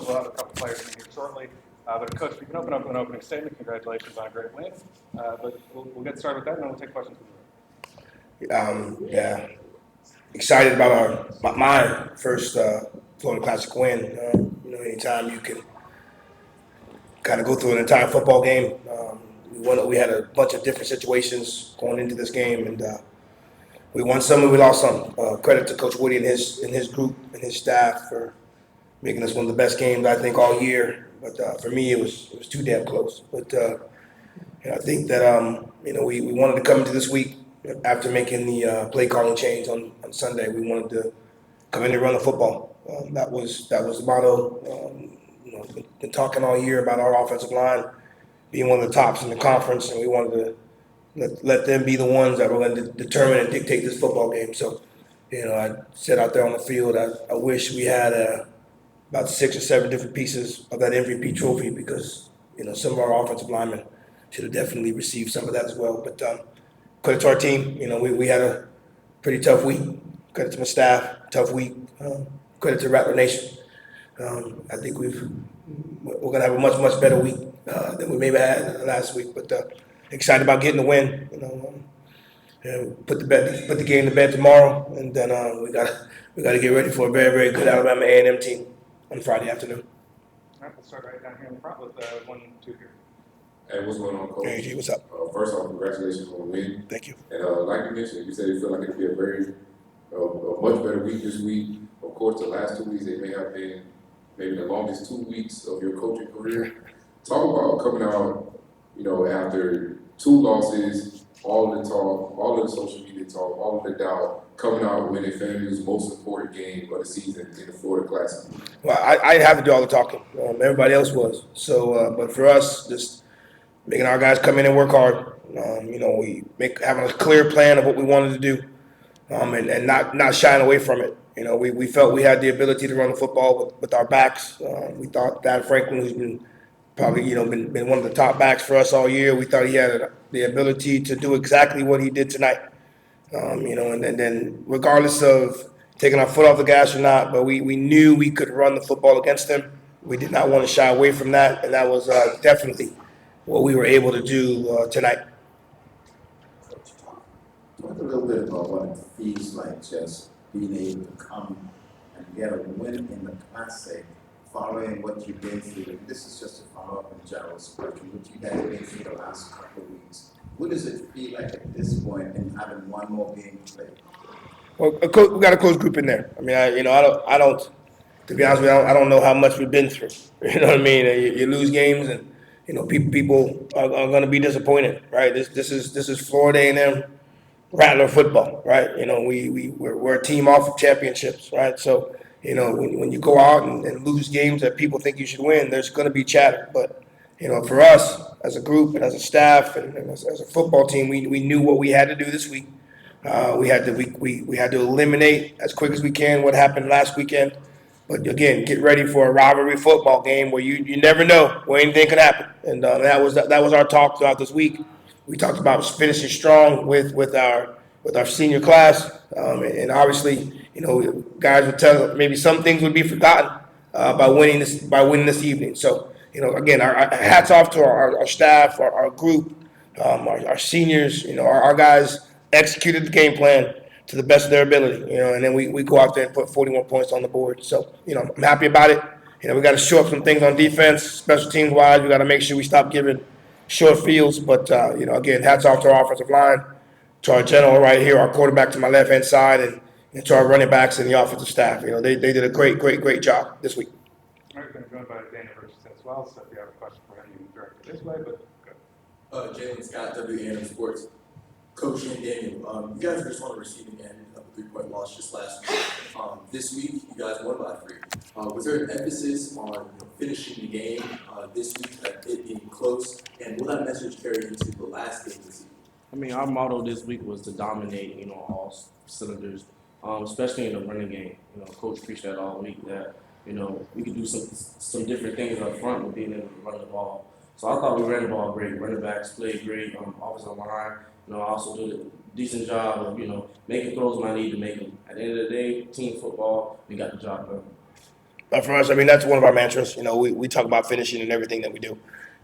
we'll have a couple players in here shortly. But Coach, if you can open up with an opening statement, congratulations on a great win. But we'll get started with that, and then we'll take questions from the room. Yeah, excited about my first Florida Classic win. Anytime you can kind of go through an entire football game. We had a bunch of different situations going into this game, and we won some and we lost some. Credit to Coach Woody and his group and his staff for making us one of the best games I think all year. But for me, it was too damn close. But I think that we wanted to come into this week after making the play calling change on Sunday. We wanted to come in and run the football. That was the motto. Been talking all year about our offensive line being one of the tops in the conference, and we wanted to let them be the ones that were going to determine and dictate this football game. So, I said out there on the field, I wish we had about 6 or 7 different pieces of that MVP trophy because, some of our offensive linemen should have definitely received some of that as well. But credit to our team. We had a pretty tough week. Credit to my staff, tough week. Credit to Rattler Nation. I think we're going to have a much better week than we maybe had last week. But excited about getting the win. And put the game to bed tomorrow, and then we got to get ready for a very, very good Alabama A&M team on Friday afternoon. All right, we'll start right down here in the front with 1, 2 here. Hey, what's going on, Coach? Hey, G, what's up? First off, congratulations on the win. Thank you. And like you mentioned, you said you feel like it'd be a much better week this week. Of course, the last 2 weeks, they may have been maybe the longest 2 weeks of your coaching career. Talk about coming out, after 2 losses, all the talk, all of the social media talk, all of the doubt, coming out winning FAMU's most important game of the season in the Florida Classic. Well, I didn't have to do all the talking. Everybody else was. So, but for us, just making our guys come in and work hard. We having a clear plan of what we wanted to do, and not shying away from it. We felt we had the ability to run the football with our backs. We thought that Franklin, who's been probably been one of the top backs for us all year, we thought he had the ability to do exactly what he did tonight. And then regardless of taking our foot off the gas or not, but we knew we could run the football against them. We did not want to shy away from that, and that was definitely what we were able to do tonight. Talk a little bit about what it feels like just being able to come and get a win in the Classic following what you've been through. This is just a follow-up on Gerald's question, what you guys have been through the last couple of weeks. What does it feel like at this point in having one more game to play? Well, we got a close group in there. I mean, I don't. To be honest with you, I don't know how much we've been through. You know what I mean? You lose games, and people are going to be disappointed, right? This is Florida A&M Rattler football, right? We're a team off of championships, right? So when you go out and lose games that people think you should win, there's going to be chatter. But for us as a group and as a staff and as a football team, we knew what we had to do this week. We had to eliminate as quick as we can what happened last weekend. But again, get ready for a rivalry football game where you never know where anything could happen. And that was our talk throughout this week. We talked about finishing strong with our senior class, and obviously, guys would tell maybe some things would be forgotten by winning this evening. So, again, our hats off to our staff, our group, our seniors. Our guys executed the game plan to the best of their ability. And then we go out there and put 41 points on the board. So, I'm happy about it. We got to show up some things on defense, special teams wise. We got to make sure we stop giving short fields. But again, hats off to our offensive line, to our general right here, our quarterback to my left-hand side, and to our running backs and the offensive staff. They did a great job this week. All right, we're going to go by Daniel Richardson as well, so if you have a question for him, you can direct it this way, but go. Jalen Scott, WANM Sports. Coach and Daniel, you guys were just on the receiving end of a 3-point loss just last week. This week, you guys won by 3. Was there an emphasis on finishing the game this week, that it being close, and will that message carry into the last game this season? I mean, our motto this week was to dominate, all cylinders, especially in the running game. Coach preached that all week that, we could do some different things up front with being able to run the ball. So I thought we ran the ball great. Running backs played great. Offensive line, I also did a decent job of, making throws when I need to make them. At the end of the day, team football, we got the job done. For us, I mean, that's one of our mantras. We talk about finishing in everything that we do.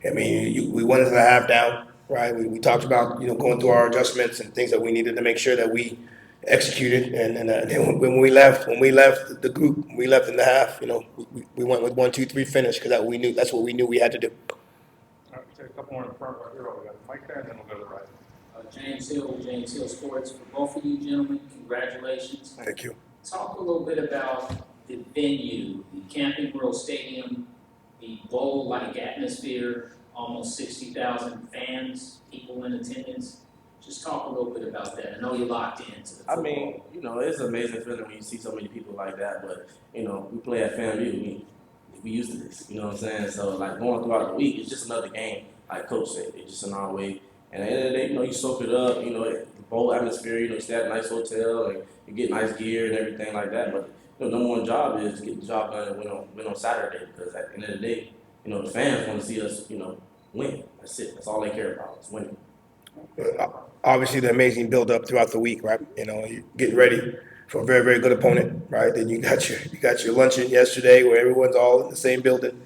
I mean, we went into the half down, right? We talked about, going through our adjustments and things that we needed to make sure that we executed. And then when we left the group, we left in the half, we went with 1-2-3 finish because that's what we knew we had to do. All right, take a couple more in the front right here. We got the mic there, and then we'll go to the right. James Hill Sports. For both of you gentlemen, congratulations. Thank you. Talk a little bit about the venue, the Camping World Stadium, the bowl-like atmosphere, almost 60,000 fans, people in attendance. Just talk a little bit about that. I know you're locked into the football. I mean, it's an amazing feeling when you see so many people like that. But we play at FAMU. We used to this. You know what I'm saying? So like going throughout the week, it's just another game. Like Coach said, it's just an our way. And at the end of the day, you soak it up. The bowl atmosphere. You stay at a nice hotel and you get nice gear and everything like that. But number one job is to get the job done and win on Saturday. Because at the end of the day, the fans want to see us, win. That's it. That's all they care about. Is winning. Obviously, the amazing build-up throughout the week, right? You're getting ready for a very, very good opponent, right? Then you got your luncheon yesterday where everyone's all in the same building.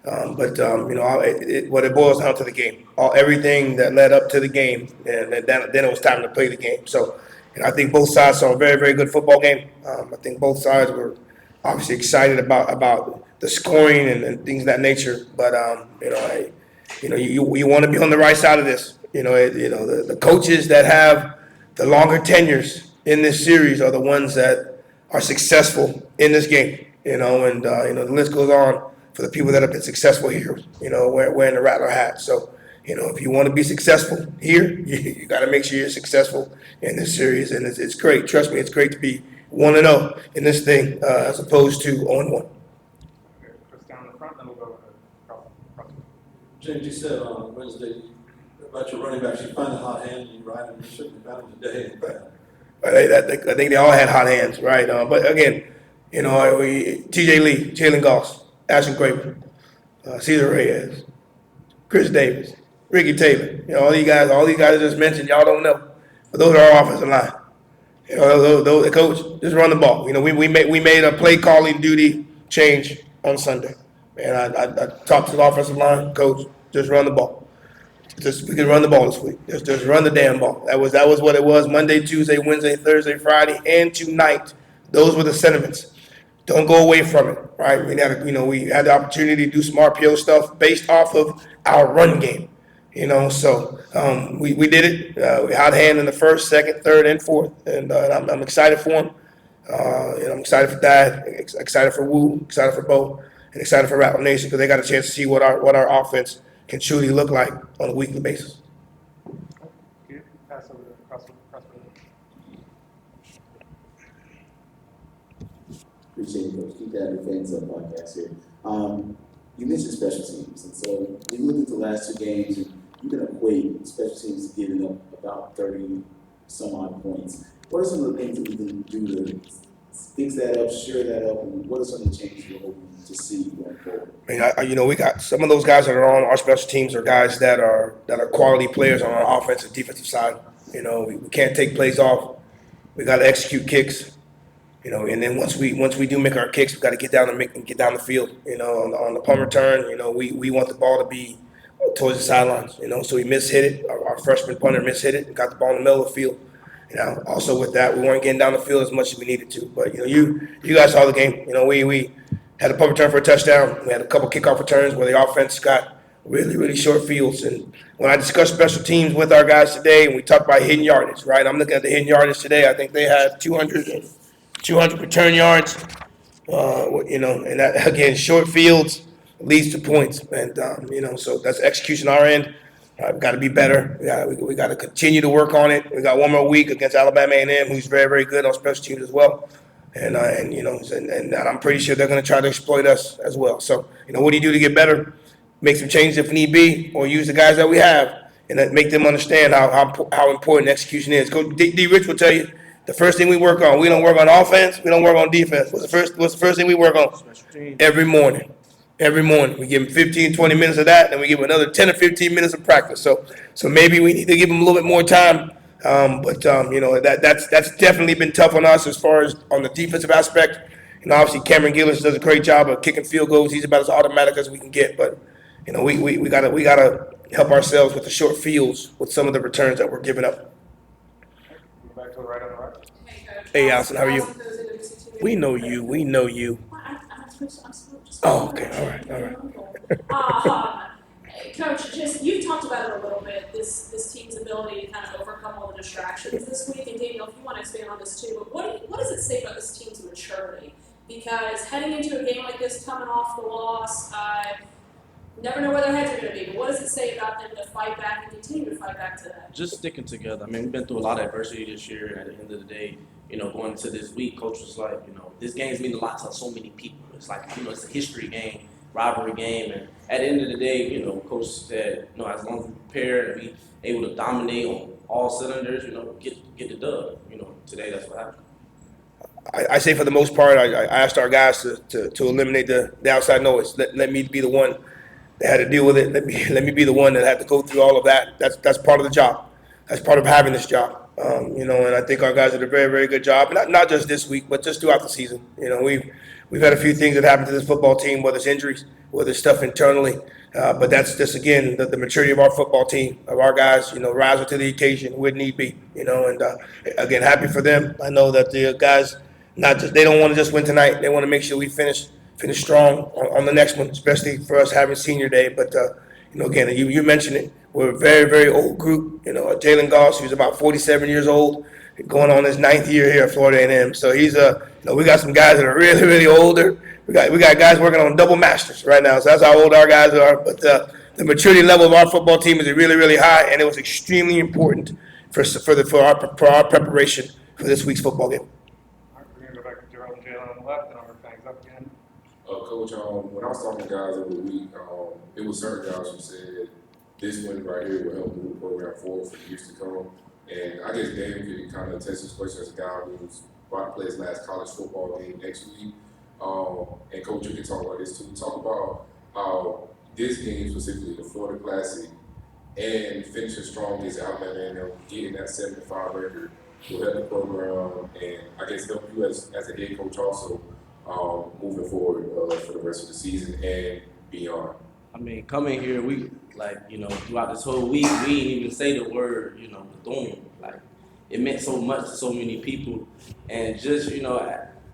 What it boils down to the game, everything that led up to the game, and then it was time to play the game. So, I think both sides saw a very, very good football game. I think both sides were obviously excited about the scoring and things of that nature. But you want to be on the right side of this. The coaches that have the longer tenures in this series are the ones that are successful in this game. The list goes on for the people that have been successful here. Wearing the Rattler hat. So, if you want to be successful here, you got to make sure you're successful in this series. And it's great. Trust me, it's great to be 1-0 in this thing as opposed to 0-1. Okay, Chris down in the front, then we'll go to across. James, you said on Wednesday about your running backs, you find a hot hand and you ride him. You certainly found him today. I think they all had hot hands, right? But again, T.J. Lee, Jalen Goss, Ashton Craven, Cesar Reyes, Chris Davis, Ricky Taylor. All these guys I just mentioned, y'all don't know, but those are our offensive line. The coach, just run the ball. We made a play calling duty change on Sunday, and I talked to the offensive line coach, just run the ball. We can run the ball this week. Just run the damn ball. That was what it was. Monday, Tuesday, Wednesday, Thursday, Friday, and tonight. Those were the sentiments. Don't go away from it, right? We had the opportunity to do some RPO stuff based off of our run game. So we did it. We had a hand in the first, second, third, and fourth, and I'm excited for him. I'm excited for Dad, excited for Woo, excited for Bo, and excited for Rattler Nation because they got a chance to see what our offense can truly look like on a weekly basis. Okay, pass over across. Appreciate it, Coach. Keep that Fans Up podcast here. You mentioned special teams, and so we looked at the last two games, and you can equate special teams to giving up about 30 some odd points. What are some of the things that we can do to fix that up, shore that up, and what are some of the changes you're hoping to see going forward? I mean, we got some of those guys that are on our special teams are guys that are quality players on our offensive, defensive side. We can't take plays off. We got to execute kicks. And then once we do make our kicks, we got to get down the field. On the punt return, we want the ball to be towards the sidelines. So we mishit it. Our freshman punter mishit it and got the ball in the middle of the field. Also with that, we weren't getting down the field as much as we needed to. But you guys saw the game. We had a punt return for a touchdown. We had a couple kickoff returns where the offense got really, really short fields. And when I discussed special teams with our guys today, and we talked about hidden yardage, right? I'm looking at the hidden yardage today. I think they had 200 return yards. And that again, short fields leads to points. And so that's execution on our end. We've got to be better. We got to continue to work on it. We got one more week against Alabama A&M, who's very, very good on special teams as well. And I'm pretty sure they're going to try to exploit us as well. So, what do you do to get better? Make some changes if need be, or use the guys that we have, and that make them understand how important execution is. Coach D. Rich will tell you the first thing we work on. We don't work on offense. We don't work on defense. What's the first thing we work on? Every morning. Every morning. We give them 15, 20 minutes of that, and we give them another 10 or 15 minutes of practice. So maybe we need to give them a little bit more time. That's definitely been tough on us as far as on the defensive aspect. obviously Cameron Gillis does a great job of kicking field goals. He's about as automatic as we can get, but we gotta help ourselves with the short fields with some of the returns that we're giving up. Go back to the right on the right. Hey, Coach. Hey, Allison, how are you? Allison Colzie, WCTV. We know you. We know you. I'm supposed to. Oh, okay. All right. Coach, just you've talked about it a little bit. This team's ability to kind of overcome all the distractions this week. And Daniel, if you want to expand on this too, but what does it say about this team's maturity? Because heading into a game like this, coming off the loss, never know where their heads are going to be. But what does it say about them to fight back and continue to fight back to that? Just sticking together. I mean, we've been through a lot of adversity this year, and at the end of the day, going into this week, Coach was like, this game's mean a lot to so many people. It's like, it's a history game, rivalry game, and at the end of the day, Coach said, as long as we prepare and we able to dominate on all cylinders, get the dub. Today that's what happened. I say for the most part, I asked our guys to eliminate the outside noise. Let me be the one that had to deal with it. Let me be the one that had to go through all of that. That's part of the job. That's part of having this job. And I think our guys did a very, very good job. Not just this week, but just throughout the season. We've had a few things that happened to this football team, whether it's injuries, whether it's stuff internally. But that's just, again, the maturity of our football team, of our guys, rising to the occasion when need be. And again, happy for them. I know that the guys, they don't want to just win tonight. They want to make sure we finish strong on the next one, especially for us having senior day. But again, you mentioned it. We're a very, very old group. Jalen Goss, who's about 47 years old, going on his 9th year here at Florida A&M. So he's we got some guys that are really, really older. We got guys working on double masters right now. So that's how old our guys are. But the maturity level of our football team is really, really high, and it was extremely important for our preparation for this week's football game. All right, we're going to go back to Gerald and Jalen on the left, and I'll bring things up again. Coach, when I was talking to guys over the week, it was certain guys who said this win right here will help move the program forward for years to come. And I guess Dave could kind of test this question as a guy who's about to play his last college football game next week. And Coach, you can talk about this too. Talk about how this game, specifically the Florida Classic, and finishing strong against Alabama and getting that 7-5 record will help the program and I guess help you as a head coach also moving forward for the rest of the season and beyond. I mean, coming here, we throughout this whole week, we didn't even say the word, Bethune. Like, it meant so much to so many people, and just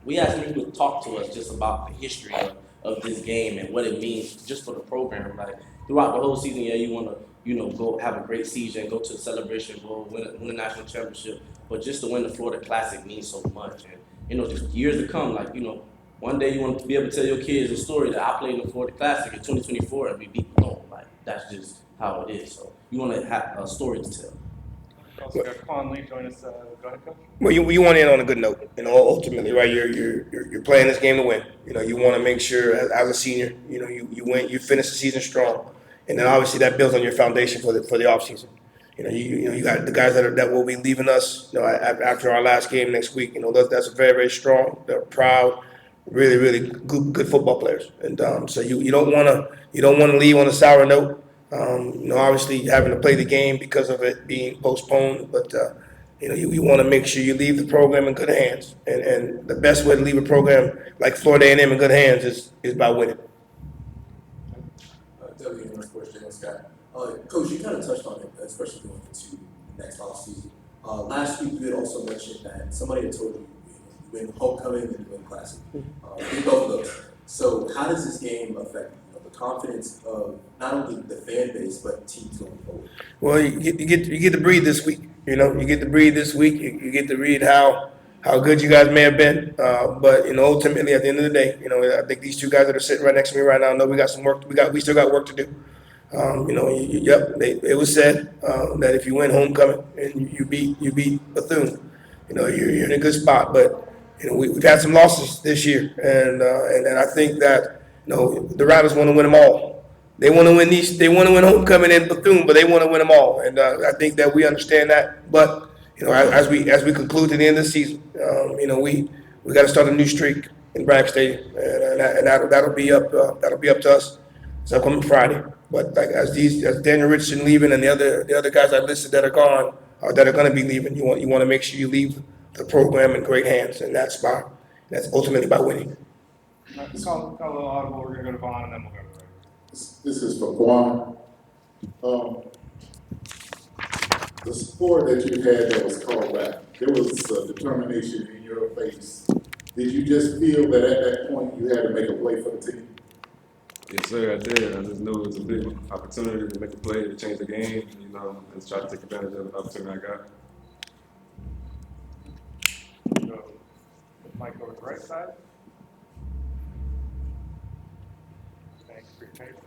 we asked people to talk to us just about the history of this game and what it means just for the program. Like, throughout the whole season, you want to go have a great season, go to the Celebration Bowl, win a national championship, but just to win the Florida Classic means so much, and just years to come, one day you want to be able to tell your kids a story that I played in the Florida Classic in 2024 and we beat Bethune. Like, that's just how it is. So you want to have a story to tell. Also got Quan Lee join us. Go ahead, Coach. Well, you want to end on a good note. Ultimately, right? You're playing this game to win. You want to make sure as a senior, you win, you finish the season strong, and then obviously that builds on your foundation for the off season. You got the guys that will be leaving us. After our last game next week. That's very, very strong. They're proud. Really, really good football players, and so you don't want to leave on a sour note. Obviously having to play the game because of it being postponed, but you want to make sure you leave the program in good hands, and the best way to leave a program like Florida A&M in good hands is by winning. WNR Sports James Scott. Coach, you kind of touched on it, especially going into next offseason. Last week you had also mentioned that somebody had told you win homecoming and win classic. In both of those. So how does this game affect the confidence of not only the fan base but teams going forward? Well, you get to breathe this week. You get to breathe this week. You get to read how good you guys may have been. But ultimately at the end of the day, I think these two guys that are sitting right next to me right now know we got some work. We still got work to do. It was said that if you win homecoming and you beat Bethune, you're in a good spot. But we've had some losses this year, and I think that the Riders want to win them all. They want to win these. They want to win homecoming and Bethune, but they want to win them all. And I think that we understand that. But as we conclude to the end of the season, we got to start a new streak in Bragg Stadium, and that'll be up to us. It's upcoming Friday. But as Daniel Richardson leaving and the other guys I listed that are gone or that are going to be leaving, you want to make sure you leave the program in great hands, and that's by That's ultimately about winning. All right, call a little audible. We're gonna go to Vaughn and then we'll go to the right. This is for Quan. The score that you had that was called back, there was determination in your face. Did you just feel that at that point you had to make a play for the team? Yes, sir, I did. I just knew it was a big opportunity to make a play to change the game. You know, and try to take advantage of the opportunity I got. Go Mike over to the right side. Thanks for your patience.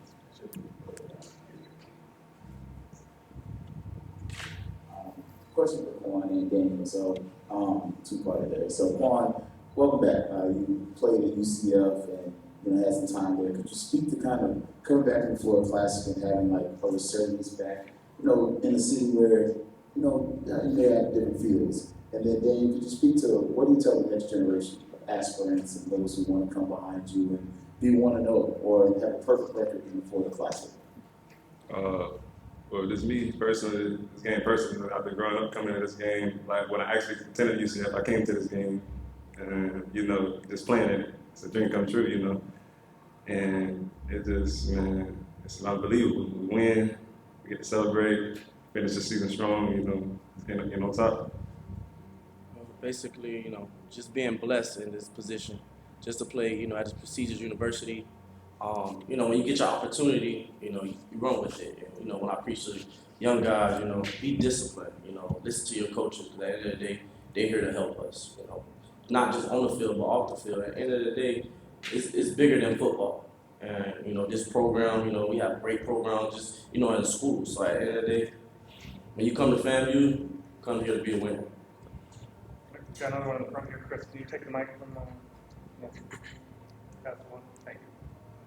Question for Quan and Daniel. So, two-parter there. So, Quan, welcome back. You played at UCF and had some time there. Could you speak to kind of coming back to the Florida Classic and having like a resurgence back? In a city where you may have different fields. And then, Daniel, could you speak to what do you tell the next generation of aspirants and those who want to come behind you and be 1-0 or have a perfect record in the Florida Classic? Well, just me personally, this game personally, I've been growing up coming to this game. Like when I actually attended UCF, I came to this game, and just playing it, it's a dream come true, And it just, man, it's unbelievable. We win, we get to celebrate, finish the season strong, on top. Basically, just being blessed in this position, just to play, at this prestigious university. When you get your opportunity, you run with it. When I preach to young guys, be disciplined, listen to your coaches. Because at the end of the day, they're here to help us, not just on the field, but off the field. At the end of the day, it's bigger than football. And, this program, we have great programs just, in the schools. So at the end of the day, when you come to FAMU, come here to be a winner. Got another one in the front here, Chris. Can you take the mic from that's the one? Thank you.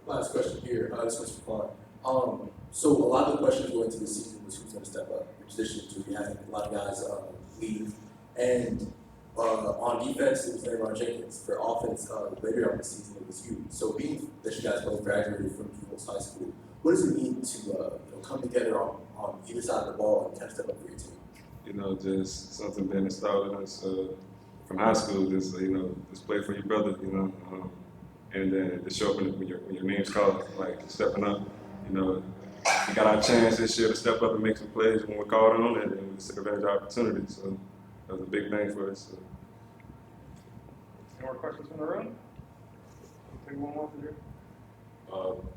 Last question here. This one's for Quan. So a lot of the questions going into the season was who's going to step up. In addition to we had a lot of guys leave, and on defense it was Aaron Jenkins. For offense, later on the season it was you. So being that you guys both graduated from People's High School, what does it mean to come together on either side of the ball and kind of step up for your team? Just something been installed in us from high school. Just just play for your brother. And then to show up when your name's called, like stepping up. We got our chance this year to step up and make some plays when we're called on, and we took advantage of the opportunity. So that was a big thing for us. So. Any more questions from the room? Take one more from here.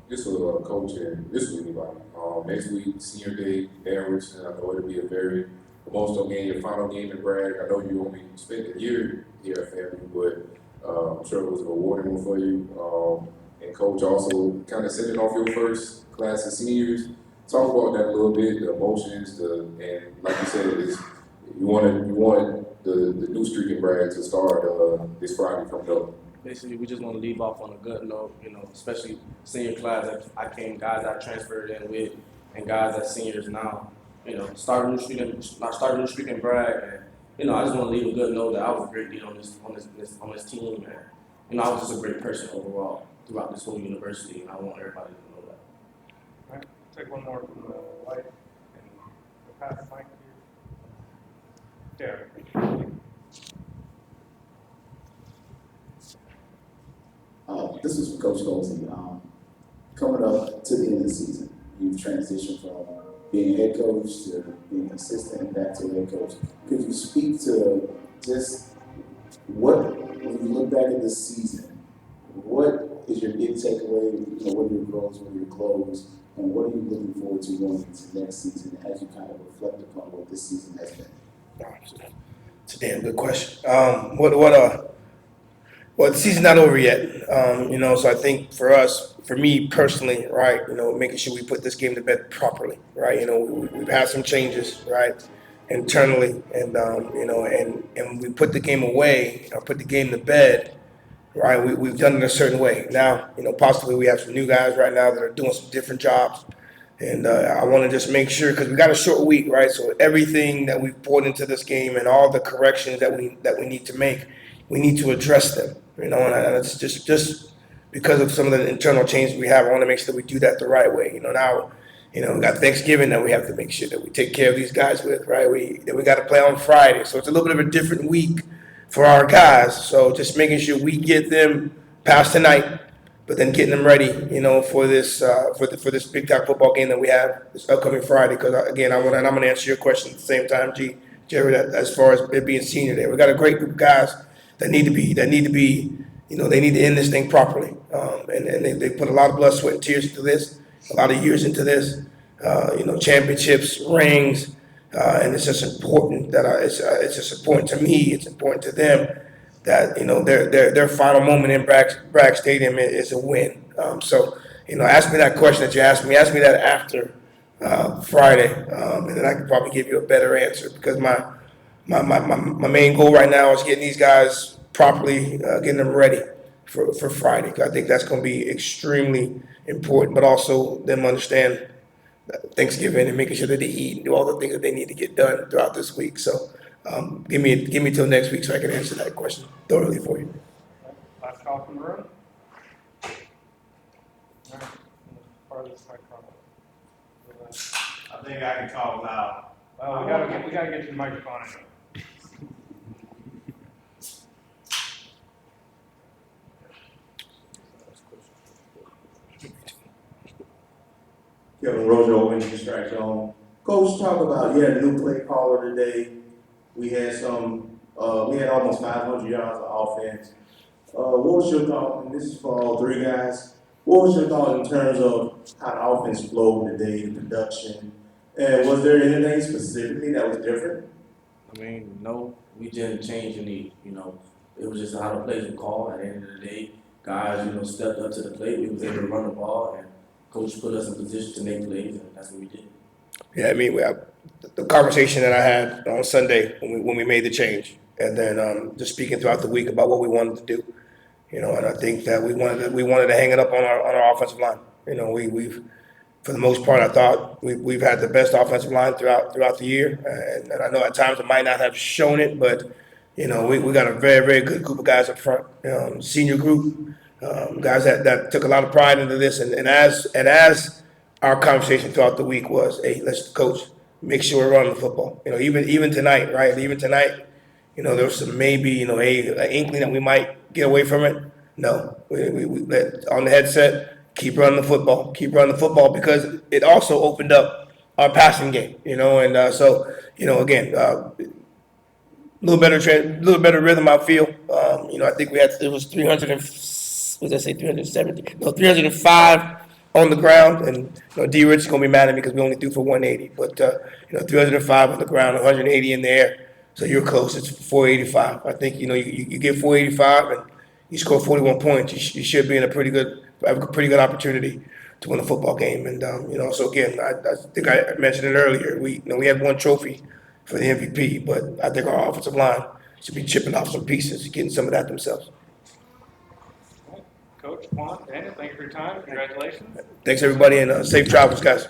This was Coach and this was anybody. Next week, senior day, Dan Richardson. I know it'll be a very emotional game, your final game in Bragg. I know you only spent a year here at FAMU, but I'm sure it was a rewarding one for you. And Coach also kind of sending off your first class of seniors. Talk about that a little bit, the emotions, and like you said, you want the new streak in Bragg to start this Friday coming up. Basically, we just want to leave off on a good note, especially senior class that guys I transferred in with, and guys that seniors now. Start a new streak in Bragg, and I just want to leave a good note that I was a great leader on this team, and I was just a great person overall throughout this whole university, and I want everybody to know that. All right, take one more from the right, and we'll pass the mic to you. Derek. This is for Coach Colzie. Coming up to the end of the season, you've transitioned from being a head coach to being an assistant and back to a head coach. Could you speak to just when you look back at this season, what is your big takeaway? What are your goals, what are your goals, and what are you looking forward to going into next season as you kind of reflect upon what this season has been? It's a damn good question. Well, the season's not over yet, so I think for me personally, right, making sure we put this game to bed properly, right, we've had some changes, right, internally, and and we put the game away, put the game to bed, right, we've done it a certain way. Now, possibly we have some new guys right now that are doing some different jobs, and I want to just make sure, because we got a short week, right, so everything that we've poured into this game and all the corrections that we need to make, we need to address them, and it's just because of some of the internal changes we have. I want to make sure that we do that the right way. Now, we got Thanksgiving that we have to make sure that we take care of these guys with, right? We got to play on Friday, so it's a little bit of a different week for our guys. So just making sure we get them past tonight, but then getting them ready, for this for this big time football game that we have this upcoming Friday. Because again, I'm gonna answer your question at the same time, Jerry. As far as it being senior day, we got a great group of guys that need to be they need to end this thing properly. And they put a lot of blood, sweat, and tears into this, a lot of years into this. Championships, rings, and it's just important that it's just important to me. It's important to them that their final moment in Bragg Stadium is a win. Ask me that question that you asked me. Ask me that after Friday, and then I can probably give you a better answer because my main goal right now is getting these guys properly, getting them ready for Friday. I think that's going to be extremely important, but also them understand Thanksgiving and making sure that they eat and do all the things that they need to get done throughout this week. So give me till next week so I can answer that question thoroughly for you. Last call from the room. All right. Part of this I think I can call loud. Well, we gotta get your microphone in. Kevin Rojo, winning strike zone. Coach, talk about you had a new play caller today. We had almost 500 yards of offense. What was your thought? And this is for all three guys. What was your thought in terms of how the offense flowed today, the production, and was there anything specifically that was different? I mean, no, we didn't change any. It was just how the plays were called. At the end of the day, guys, stepped up to the plate. We was able to run the ball, and coach put us in position to make plays, and that's what we did. Yeah, I mean, the conversation that I had on Sunday when we made the change, and then just speaking throughout the week about what we wanted to do, and I think that we wanted to hang it up on our offensive line. We've for the most part, I thought we've had the best offensive line throughout the year, and I know at times it might not have shown it, but we got a very, very good group of guys up front, senior group, guys that took a lot of pride into this, and as our conversation throughout the week was, hey, let's coach, make sure we're running the football. Even tonight, right? Even tonight, there was some maybe an inkling that we might get away from it. No, we on the headset. Keep running the football because it also opened up our passing game, again, little better rhythm I feel. I think it was 305 on the ground, and D Rich is gonna be mad at me because we only threw for 180, but 305 on the ground, 180 in the air, so you're close. It's 485. I think you get 485 and you score 41 points. You should be in a pretty good opportunity to win a football game. And so again, I think I mentioned it earlier. We had one trophy for the MVP, but I think our offensive line should be chipping off some pieces, getting some of that themselves. Coach, Juan, Daniel, thank you for your time. Congratulations. Thanks everybody, and safe travels, guys.